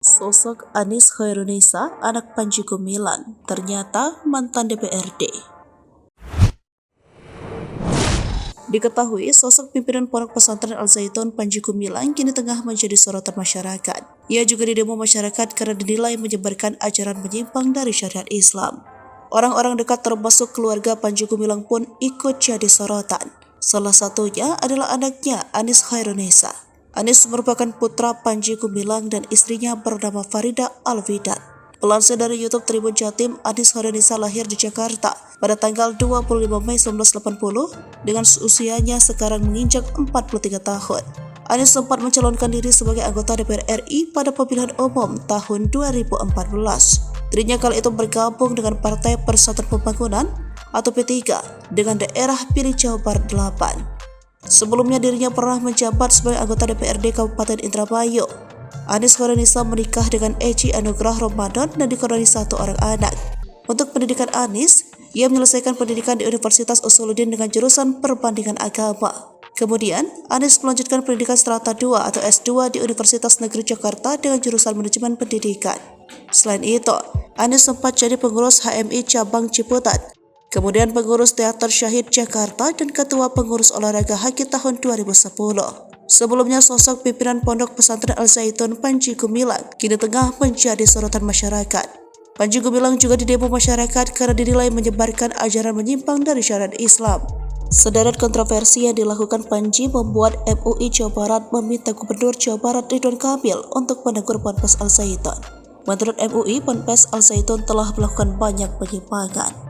Sosok Anies Khairunisa, anak Panji Gumilang, ternyata mantan DPRD. Diketahui sosok pimpinan Pondok Pesantren Al-Zaitun Panji Gumilang kini tengah menjadi sorotan masyarakat. Ia juga didemo masyarakat karena dinilai menyebarkan ajaran menyimpang dari syariat Islam. Orang-orang dekat termasuk keluarga Panji Gumilang pun ikut jadi sorotan. Salah satunya adalah anaknya Anies Khairunisa. Anies merupakan putra Panji Gumilang dan istrinya bernama Farida Alwidat. Pelansir dari YouTube Tribun Jatim, Anies Khairunisa lahir di Jakarta pada tanggal 25 Mei 1980 dengan usianya sekarang menginjak 43 tahun. Anies sempat mencalonkan diri sebagai anggota DPR RI pada pemilihan umum tahun 2014. Dirinya kala itu bergabung dengan Partai Persatuan Pembangunan atau P3 dengan daerah pilih Jawa Barat 8. Sebelumnya dirinya pernah menjabat sebagai anggota DPRD Kabupaten Indramayu. Anies Khairunisa menikah dengan Eci Anugrah Ramadan dan dikaruniai 1 orang anak. Untuk pendidikan Anies, ia menyelesaikan pendidikan di Universitas Usuluddin dengan jurusan Perbandingan Agama. Kemudian, Anies melanjutkan pendidikan strata 2 atau S2 di Universitas Negeri Jakarta dengan jurusan Manajemen Pendidikan. Selain itu, Anies sempat jadi pengurus HMI Cabang Ciputat, kemudian pengurus Teater Syahid Jakarta dan ketua pengurus olahraga Haki tahun 2010. Sebelumnya sosok pimpinan Pondok Pesantren Al-Zaitun Panji Gumilang kini tengah menjadi sorotan masyarakat. Panji Gumilang juga didemo masyarakat karena dinilai menyebarkan ajaran menyimpang dari syariat Islam. Sederet kontroversi yang dilakukan Panji membuat MUI Jawa Barat meminta Gubernur Jawa Barat Ridwan Kamil untuk menegur Ponpes Al-Zaitun. Menurut MUI, Ponpes Al-Zaitun telah melakukan banyak penyimpangan.